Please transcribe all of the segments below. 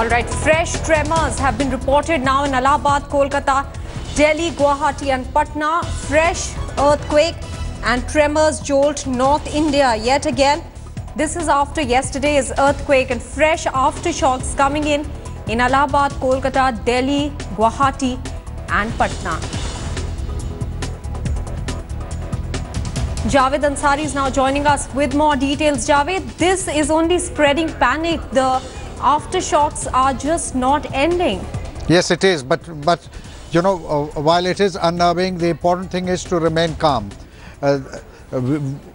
All right, fresh tremors have been reported now in Allahabad, Kolkata, Delhi, Guwahati and Patna. Fresh earthquake and tremors jolt North India yet again. This is after yesterday's earthquake and fresh aftershocks coming in Allahabad, Kolkata, Delhi, Guwahati and Patna. Javed Ansari is now joining us with more details. Javed, this is only spreading panic. The aftershocks are just not ending. Yes, it is. But you know, while it is unnerving, the important thing is to remain calm.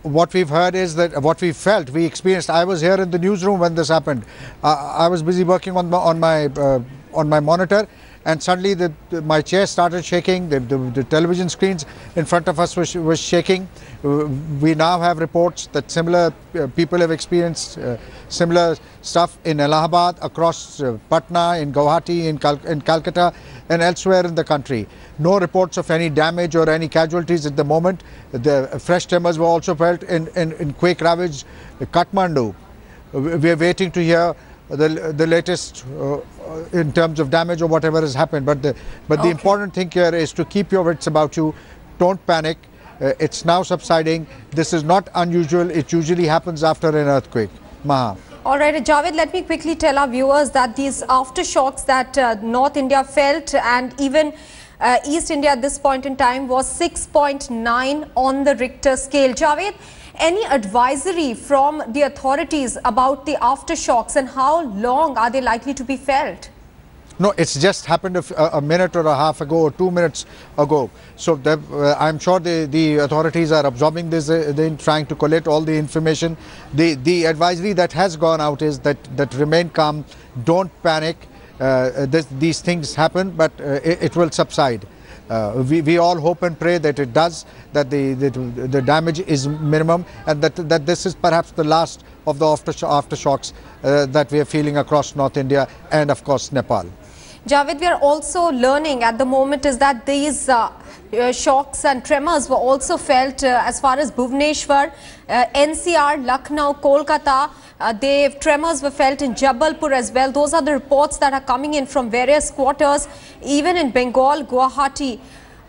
What we've heard is that what we felt, we experienced. I was here in the newsroom when this happened. I was busy working on my monitor, and suddenly my chair started shaking. The television screens in front of us was shaking. We now have reports that similar people have experienced similar stuff in Allahabad, across Patna, in Guwahati, in Kolkata and elsewhere in the country. No reports of any damage or any casualties at the moment. The fresh tremors were also felt in quake-ravaged Kathmandu. We are waiting to hear the latest in terms of damage or whatever has happened. But the important thing here is to keep your wits about you. Don't panic. It's now subsiding. This is not unusual. It usually happens after an earthquake. Maha. All right, Javed, let me quickly tell our viewers that these aftershocks that North India felt and even East India at this point in time was 6.9 on the Richter scale. Javed, any advisory from the authorities about the aftershocks and how long are they likely to be felt? No, it's just happened a minute or a half ago or 2 minutes ago. So I'm sure the authorities are absorbing this, they're trying to collect all the information. The advisory that has gone out is that remain calm, don't panic. These things happen, but it will subside. We all hope and pray that it does, that the damage is minimum, and that this is perhaps the last of the aftershocks that we are feeling across North India and of course Nepal. Javed, we are also learning at the moment is that these shocks and tremors were also felt as far as Bhubaneswar, NCR, Lucknow, Kolkata. Tremors were felt in Jabalpur as well. Those are the reports that are coming in from various quarters, even in Bengal, Guwahati.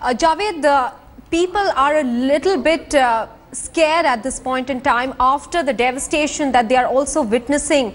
Javed, the people are a little bit scared at this point in time after the devastation that they are also witnessing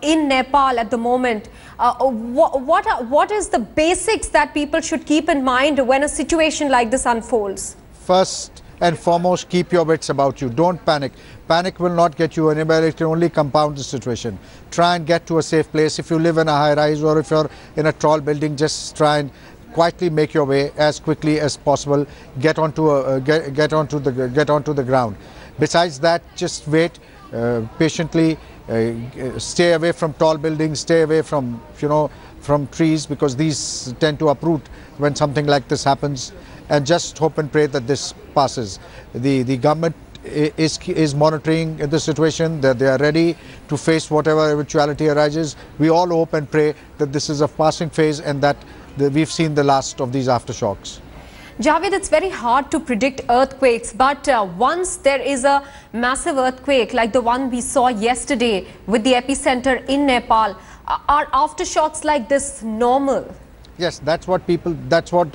in Nepal at the moment. What is the basics that people should keep in mind when a situation like this unfolds? First and foremost, keep your wits about you. Don't panic. Panic will not get you anywhere. It can only compound the situation. Try and get to a safe place. If you live in a high rise or if you're in a tall building, just try and quietly make your way as quickly as possible. Get onto the ground. Besides that, just wait patiently. Stay away from tall buildings. Stay away from trees, because these tend to uproot when something like this happens. And just hope and pray that this passes. The government is monitoring the situation, that they are ready to face whatever eventuality arises. We all hope and pray that this is a passing phase and that we've seen the last of these aftershocks. Javed, it's very hard to predict earthquakes, but once there is a massive earthquake like the one we saw yesterday with the epicenter in Nepal, are aftershocks like this normal? Yes, that's what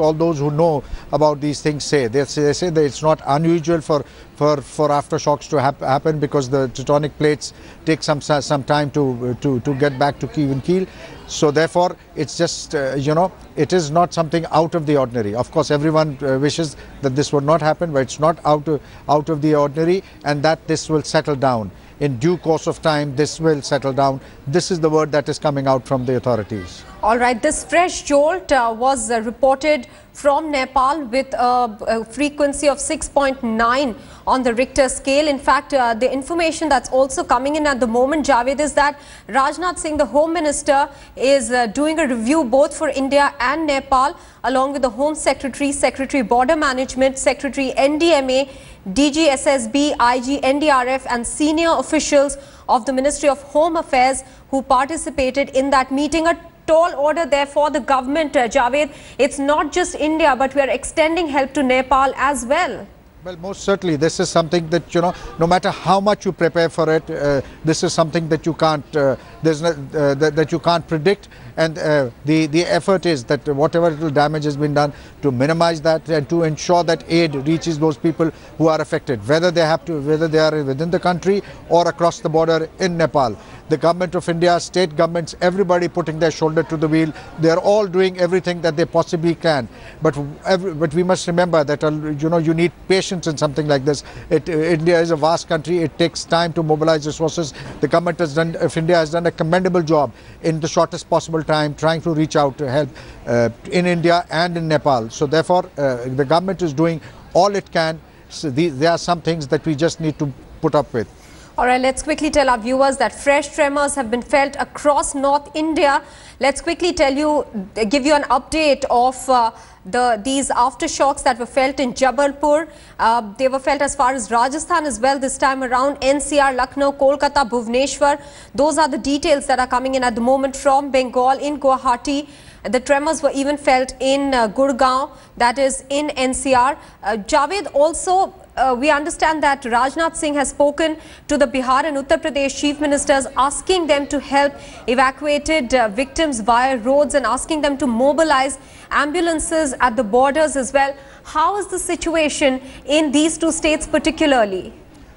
all those who know about these things say. They say that it's not unusual for aftershocks to happen, because the tectonic plates take some time to get back to even keel. So therefore, it's just it is not something out of the ordinary. Of course, everyone wishes that this would not happen, but it's not out of the ordinary, and that this will settle down. In due course of time, this will settle down. This is the word that is coming out from the authorities. All right, this fresh jolt was reported from Nepal with a frequency of 6.9 on the Richter scale. In fact, the information that's also coming in at the moment, Javed, is that Rajnath Singh, the Home Minister, is doing a review both for India and Nepal, along with the Home Secretary, Secretary Border Management, Secretary NDMA, DG SSB, IG NDRF and senior officials of the Ministry of Home Affairs who participated in that meeting. A tall order there for the government, Javed. It's not just India, but we are extending help to Nepal as well. Well, most certainly, this is something that, no matter how much you prepare for it, this is something that you can't, that you can't predict. And the effort is that whatever little damage has been done, to minimize that and to ensure that aid reaches those people who are affected, whether they are within the country or across the border in Nepal. The government of India, state governments, everybody putting their shoulder to the wheel. They are all doing everything that they possibly can. But we must remember that you need patience in something like this. India is a vast country. It takes time to mobilize resources. The government of India has done a commendable job in the shortest possible time, trying to reach out to help in India and in Nepal. So therefore, the government is doing all it can. So there are some things that we just need to put up with. All right, let's quickly tell our viewers that fresh tremors have been felt across North India. Let's quickly give you an update of these aftershocks that were felt in Jabalpur. They were felt as far as Rajasthan as well this time around. NCR, Lucknow, Kolkata, Bhubaneswar. Those are the details that are coming in at the moment from Bengal in Guwahati. The tremors were even felt in Gurgaon, that is in NCR. Javed, also we understand that Rajnath Singh has spoken to the Bihar and Uttar Pradesh chief ministers, asking them to help evacuated victims via roads and asking them to mobilize ambulances at the borders as well. How is the situation in these two states particularly?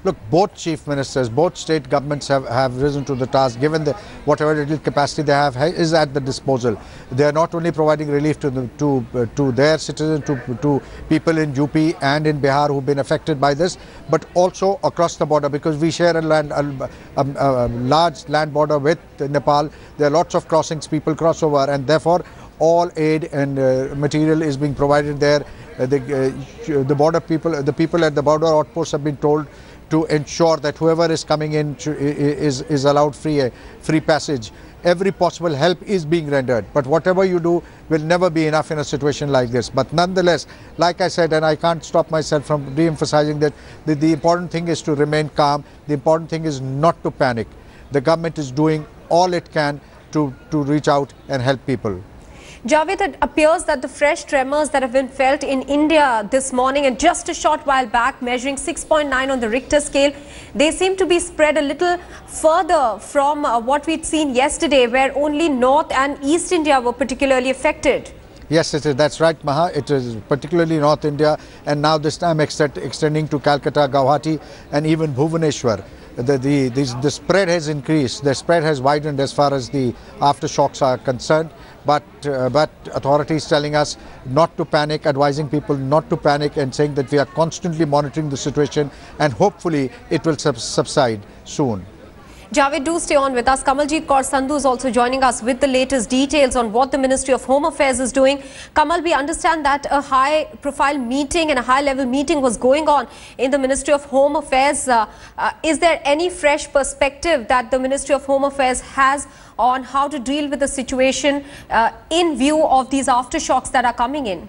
Look, both chief ministers, both state governments have risen to the task, given whatever little capacity they have is at the disposal. They are not only providing relief to their citizens, to people in UP and in Bihar who've been affected by this, but also across the border, because we share a large land border with Nepal. There are lots of crossings, people cross over, and therefore all aid and material is being provided there. The border people, the people at the border outposts have been told to ensure that whoever is coming in is allowed free passage. Every possible help is being rendered, but whatever you do will never be enough in a situation like this. But nonetheless, like I said, and I can't stop myself from re-emphasizing that the important thing is to remain calm. The important thing is not to panic. The government is doing all it can to reach out and help people. Javed, it appears that the fresh tremors that have been felt in India this morning and just a short while back, measuring 6.9 on the Richter scale, they seem to be spread a little further from what we'd seen yesterday, where only North and East India were particularly affected. Yes, it is. That's right, Maha. It is particularly North India, and now this time extending to Kolkata, Guwahati, and even Bhubaneswar. The spread has increased. The spread has widened as far as the aftershocks are concerned. But authorities telling us not to panic, advising people not to panic, and saying that we are constantly monitoring the situation and hopefully it will subside soon. Javed, do stay on with us. Kamaljeet Kaur Sandhu is also joining us with the latest details on what the Ministry of Home Affairs is doing. Kamal, we understand that a high-profile meeting and a high-level meeting was going on in the Ministry of Home Affairs. Is there any fresh perspective that the Ministry of Home Affairs has on how to deal with the situation in view of these aftershocks that are coming in?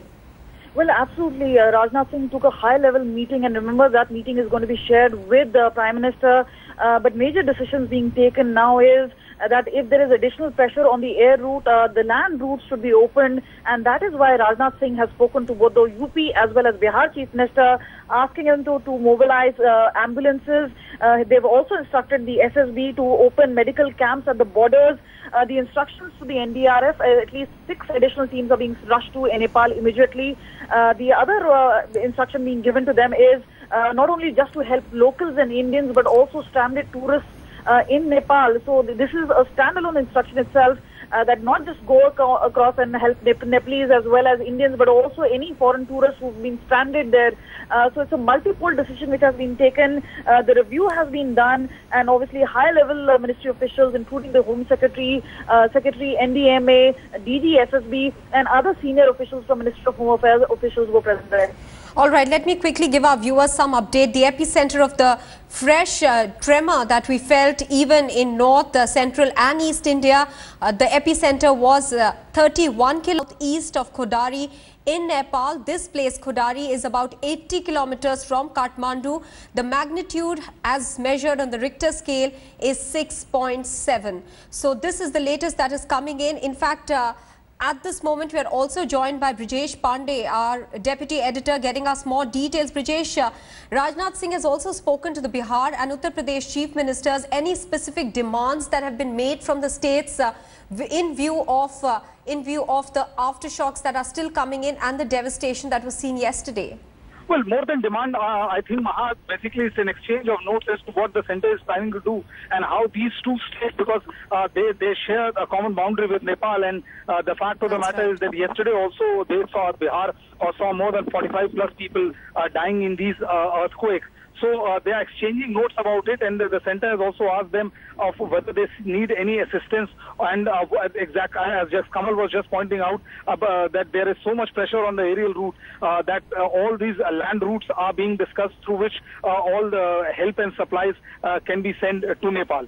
Well, absolutely. Rajnath Singh took a high-level meeting, and remember that meeting is going to be shared with the Prime Minister. But major decisions being taken now is that if there is additional pressure on the air route, the land routes should be opened, and that is why Rajnath Singh has spoken to both the UP as well as Bihar Chief Minister, asking them to mobilize ambulances. They've also instructed the SSB to open medical camps at the borders. The instructions to the NDRF, at least 6 additional teams are being rushed to Nepal immediately. The other instruction being given to them is not only just to help locals and Indians, but also stranded tourists in Nepal. So this is a standalone instruction itself, that not just go across and help Nepalese as well as Indians, but also any foreign tourists who've been stranded there. So it's a multi-pole decision which has been taken. The review has been done, and obviously high-level ministry officials, including the Home Secretary, Secretary NDMA, DG SSB, and other senior officials from Ministry of Home Affairs officials were present there. All right, let me quickly give our viewers some update. The epicenter of the fresh tremor that we felt even in North, Central and East India, the epicenter was 31 kilometers east of Khodari in Nepal. This place, Khodari, is about 80 kilometers from Kathmandu. The magnitude as measured on the Richter scale is 6.7. So this is the latest that is coming in. In fact, At this moment, we are also joined by Brijesh Pandey, our deputy editor, getting us more details. Brijesh, Rajnath Singh has also spoken to the Bihar and Uttar Pradesh chief ministers. Any specific demands that have been made from the states in view of the aftershocks that are still coming in and the devastation that was seen yesterday? Well, more than demand, I think, Maha, basically it's an exchange of notes as to what the centre is planning to do and how these two states, because they share a common boundary with Nepal, and the fact of the matter is that yesterday also they saw Bihar saw more than 45 plus people dying in these earthquakes. So they are exchanging notes about it, and the centre has also asked them of whether they need any assistance. And as just Kamal was just pointing out, that there is so much pressure on the aerial route that all these land routes are being discussed, through which all the help and supplies can be sent to Nepal.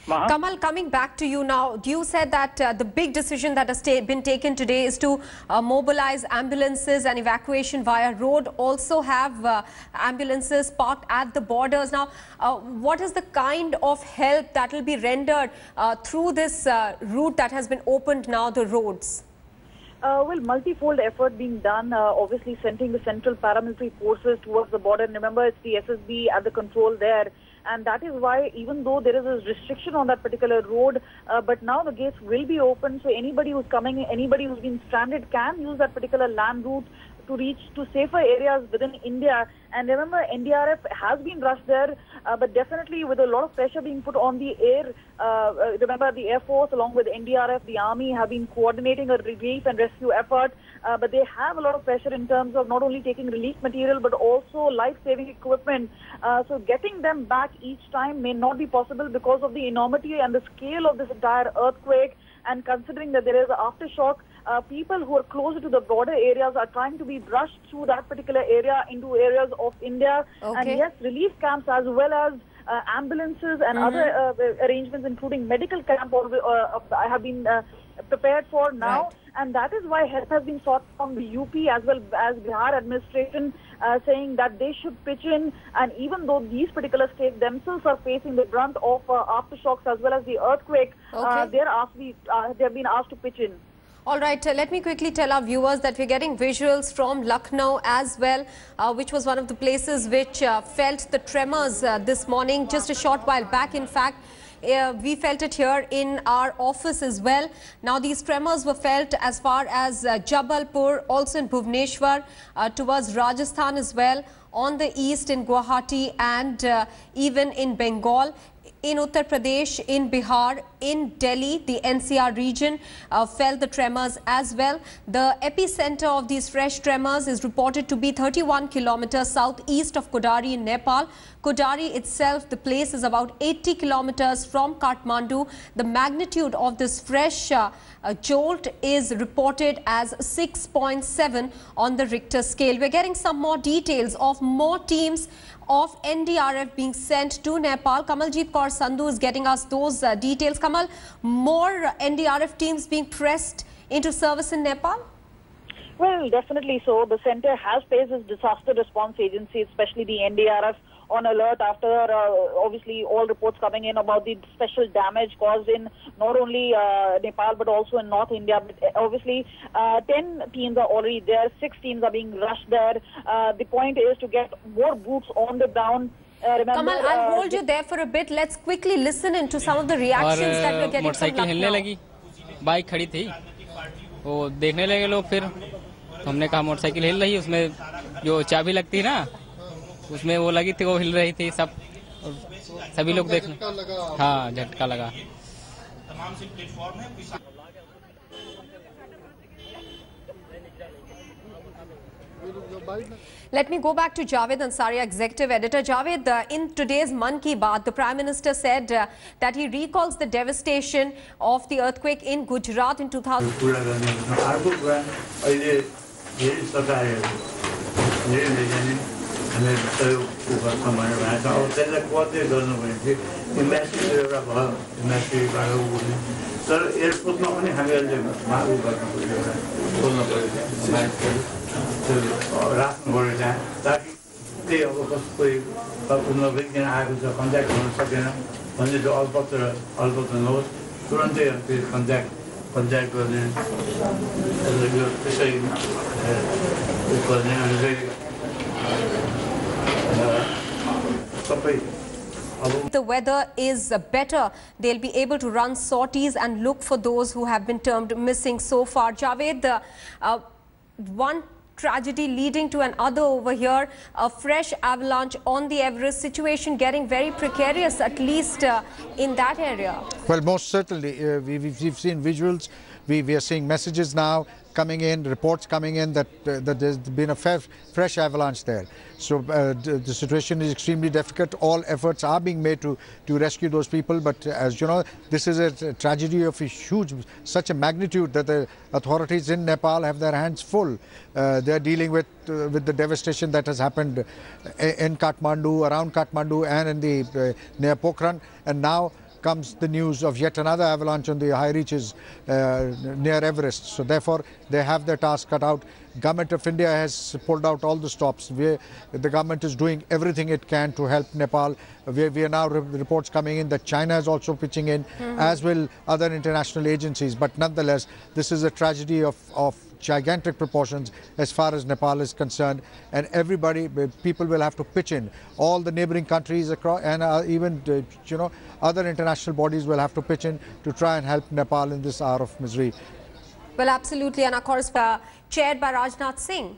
Maha? Kamal, coming back to you now, you said that the big decision that has been taken today is to mobilize ambulances and evacuation via road, also have ambulances parked at the borders. Now, what is the kind of help that will be rendered through this route that has been opened now, the roads? Well, multifold effort being done, obviously sending the central paramilitary forces towards the border. And remember, it's the SSB at the control there. And that is why, even though there is a restriction on that particular road, but now the gates will be open. So anybody who's coming, anybody who's been stranded can use that particular land route to reach to safer areas within India. And remember, NDRF has been rushed there, but definitely with a lot of pressure being put on the air. Remember, the Air Force along with NDRF, the Army have been coordinating a relief and rescue effort. But they have a lot of pressure in terms of not only taking relief material, but also life-saving equipment. So getting them back each time may not be possible because of the enormity and the scale of this entire earthquake. And considering that there is an aftershock, people who are closer to the border areas are trying to be brushed through that particular area into areas of India. Okay. And yes, relief camps as well as ambulances and other arrangements, including medical camp, have been prepared for now. Right. And that is why help has been sought from the UP as well as Bihar administration, saying that they should pitch in. And even though these particular states themselves are facing the brunt of aftershocks as well as the earthquake, they have been asked to pitch in. All right, let me quickly tell our viewers that we're getting visuals from Lucknow as well, which was one of the places which felt the tremors this morning, just a short while back. In fact, we felt it here in our office as well. Now, these tremors were felt as far as Jabalpur, also in Bhubaneswar, towards Rajasthan as well, on the east in Guwahati, and even in Bengal, in Uttar Pradesh, in Bihar, in Delhi, the NCR region felt the tremors as well. The epicenter of these fresh tremors is reported to be 31 kilometers southeast of Kodari in Nepal. Kodari itself, the place is about 80 kilometers from Kathmandu. The magnitude of this fresh jolt is reported as 6.7 on the Richter scale. We're getting some more details of more teams of NDRF being sent to Nepal. Kamaljeet Kaur Sandhu is getting us those details. Kamal, more NDRF teams being pressed into service in Nepal? Well, definitely so. The centre has placed its disaster response agency, especially the NDRF, on alert after obviously all reports coming in about the special damage caused in not only Nepal but also in North India. But obviously 10 teams are already there, 6 teams are being rushed there. The point is to get more boots on the ground. Remember, Kamal, I'll hold you there for a bit. Let's quickly listen into some of the reactions that we're getting from Lucknow. Bike खड़ी थी, वो देखने लगे लोग, फिर हमने कहा motorcycle हिल रही है, उसमें जो चाबी लगती है ना, उसमें वो लगी थी, वो हिल रही थी, सब सभी लोग देख, हाँ झटका लगा। Let me go back to Javed Ansari, Executive Editor. Javed, in today's Mann Ki Baat, the Prime Minister said that he recalls the devastation of the earthquake in Gujarat in 2000. राख्नु पर्यो त्यहाँ ताकि त्यही अब कसको उन्नतिकन आएको छ कन्ट्याक्ट गर्न सकेन भने त्यो अल्पत्र नहोस् तुरन्तै त्यो कन्ट्याक्ट पंचायत गर्ने यो त्यसै गर्ने अनि फेरि सबै If the weather is better, they'll be able to run sorties and look for those who have been termed missing so far. Javed, one tragedy leading to another over here, a fresh avalanche on the Everest, situation getting very precarious, at least in that area. Well, most certainly. We've seen visuals, we are seeing messages now coming in, reports coming in that there's been a fresh avalanche there. So the situation is extremely difficult. All efforts are being made to rescue those people. But as you know, this is a tragedy of a such a magnitude that the authorities in Nepal have their hands full. They're dealing with the devastation that has happened in Kathmandu, around Kathmandu, and in the near Pokhran, and now comes the news of yet another avalanche on the high reaches near Everest. So therefore, they have their task cut out. Government of India has pulled out all the stops. The government is doing everything it can to help Nepal. We are now reports coming in that China is also pitching in, as will other international agencies. But nonetheless, this is a tragedy of gigantic proportions as far as Nepal is concerned, and everybody, people will have to pitch in. All the neighboring countries across, and even other international bodies will have to pitch in to try and help Nepal in this hour of misery. Well, absolutely, and of course, chaired by Rajnath Singh.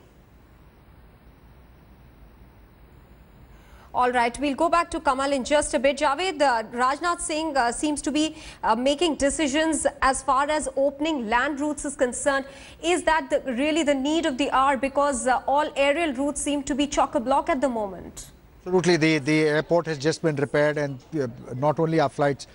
All right, we'll go back to Kamal in just a bit. Javed, Rajnath Singh seems to be making decisions as far as opening land routes is concerned. Is that really the need of the hour? Because all aerial routes seem to be chock-a-block at the moment. Absolutely, the airport has just been repaired, and not only are flights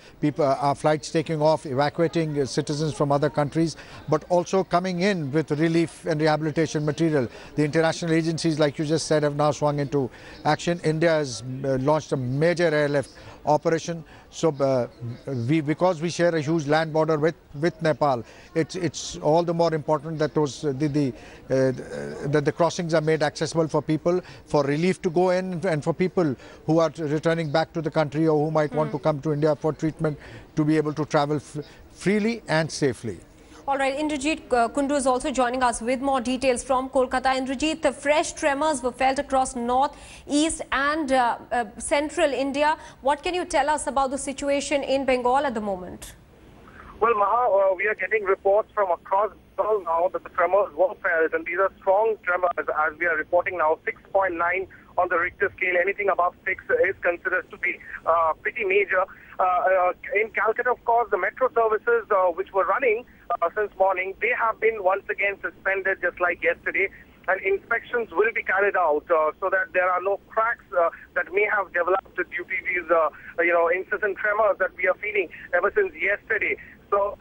taking off, evacuating citizens from other countries, but also coming in with relief and rehabilitation material. The international agencies, like you just said, have now swung into action. India has launched a major airlift operation. So because we share a huge land border with Nepal, it's all the more important that that the crossings are made accessible for people, for relief to go in, and for people who are returning back to the country or who might want to come to India for treatment to be able to travel freely and safely. All right, Indrajit Kundu is also joining us with more details from Kolkata. Indrajit, the fresh tremors were felt across north, east and central India. What can you tell us about the situation in Bengal at the moment? Well, Maha, we are getting reports from across Bengal now that the tremors were felt, and these are strong tremors, as we are reporting now, 6.9 on the Richter scale. Anything above 6 is considered to be pretty major. In Calcutta, of course, the metro services which were running since morning, they have been once again suspended just like yesterday, and inspections will be carried out so that there are no cracks that may have developed due to these incessant tremors that we are feeling ever since yesterday. So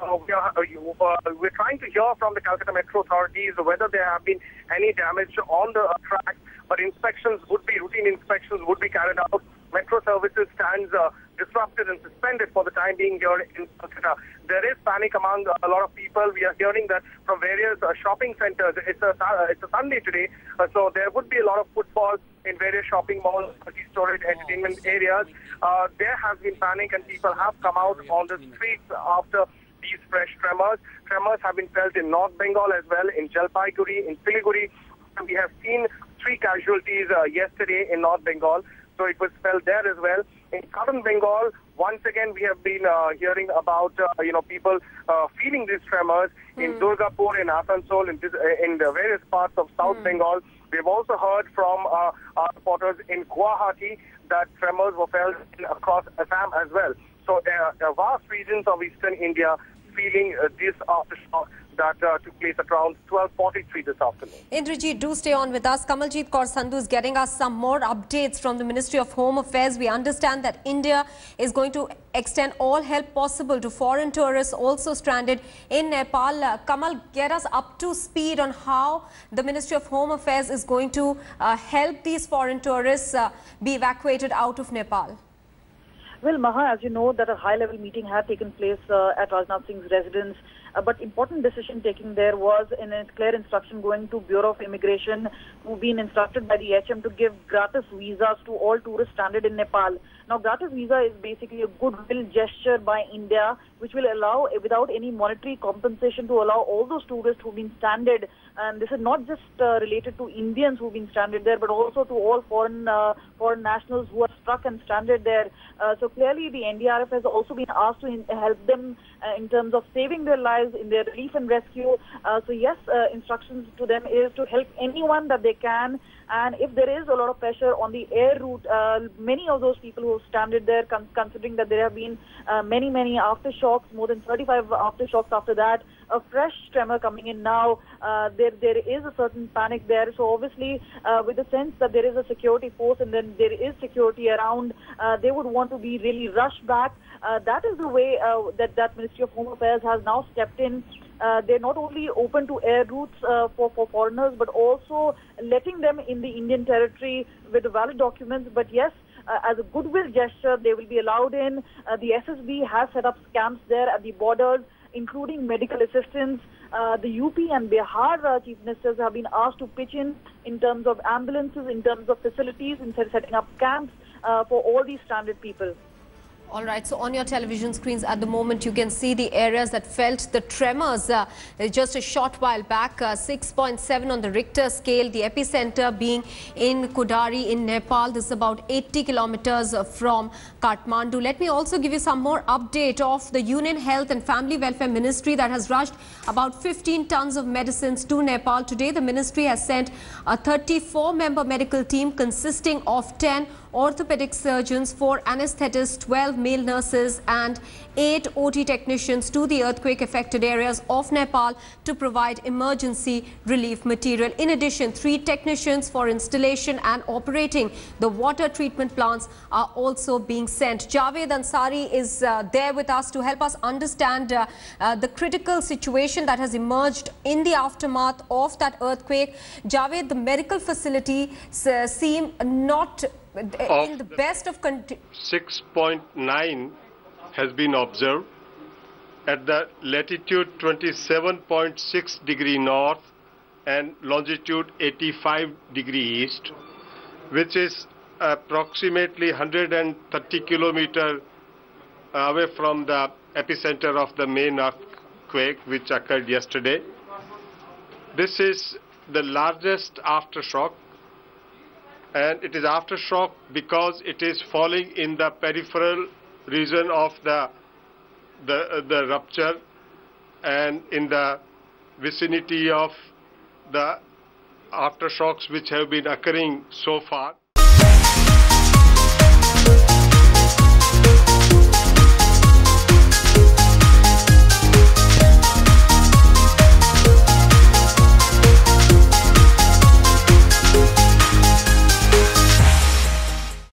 we're trying to hear from the Calcutta Metro authorities whether there have been any damage on the track, but routine inspections would be carried out. Metro services stands disrupted and suspended for the time being here in Kolkata. There is panic among a lot of people. We are hearing that from various shopping centers. It's a Sunday today, so there would be a lot of footfall in various shopping malls, multi-storage entertainment areas. There has been panic, and people have come out on the streets after these fresh tremors. Tremors have been felt in North Bengal as well, in Jalpaiguri, in Siliguri. And we have seen 3 casualties yesterday in North Bengal. So it was felt there as well. In southern Bengal, once again, we have been hearing about people feeling these tremors in Durgapur, in Asansol, in the various parts of South Bengal. We've also heard from our reporters in Guwahati that tremors were felt across Assam as well. So vast regions of eastern India feeling this aftershock that took place at around 12:43 this afternoon. Indrajit, do stay on with us. Kamaljeet Kaur Sandhu is getting us some more updates from the Ministry of Home Affairs. We understand that India is going to extend all help possible to foreign tourists also stranded in Nepal. Kamal, get us up to speed on how the Ministry of Home Affairs is going to help these foreign tourists be evacuated out of Nepal. Well, Maha, as you know, that a high-level meeting had taken place at Rajnath Singh's residence, But important decision taking there was in a clear instruction going to Bureau of Immigration, who've been instructed by the HM to give gratis visas to all tourists stranded in Nepal. Now, gratis visa is basically a goodwill gesture by India, which will allow, without any monetary compensation, to allow all those tourists who've been stranded. And this is not just related to Indians who've been stranded there, but also to all foreign nationals who are stuck and stranded there. So clearly, the NDRF has also been asked to help them in terms of saving their lives in their relief and rescue. So yes, instructions to them is to help anyone that they can. And if there is a lot of pressure on the air route, many of those people who have stranded there, considering that there have been many aftershocks, more than 35 aftershocks after that, a fresh tremor coming in now, there is a certain panic there. So obviously, with the sense that there is a security force and then there is security around, they would want to be really rushed back. That is the way that Ministry of Home Affairs has now stepped in. They're not only open to air routes for foreigners, but also letting them in the Indian territory with valid documents. But yes, as a goodwill gesture, they will be allowed in. The SSB has set up camps there at the borders, including medical assistance. The UP and Bihar chief ministers have been asked to pitch in terms of ambulances, in terms of facilities, in setting up camps for all these stranded people. All right, so on your television screens at the moment, you can see the areas that felt the tremors just a short while back, 6.7 on the Richter scale, the epicenter being in Kudari in Nepal. This is about 80 kilometers from Kathmandu. Let me also give you some more update of the Union Health and Family Welfare Ministry that has rushed about 15 tons of medicines to Nepal. Today, the ministry has sent a 34-member medical team consisting of 10 orthopedic surgeons, 4 anesthetists, 12 male nurses and 8 OT technicians to the earthquake-affected areas of Nepal to provide emergency relief material. In addition, 3 technicians for installation and operating the water treatment plants are also being sent. Javed Ansari is there with us to help us understand the critical situation that has emerged in the aftermath of that earthquake. Javed, the medical facility seem not in the best of conditions. 6.9 has been observed at the latitude 27.6 degree north and longitude 85 degree east, which is approximately 130 kilometers away from the epicenter of the main earthquake which occurred yesterday. This is the largest aftershock, and it is aftershock because it is falling in the peripheral region of the rupture and in the vicinity of the aftershocks which have been occurring so far.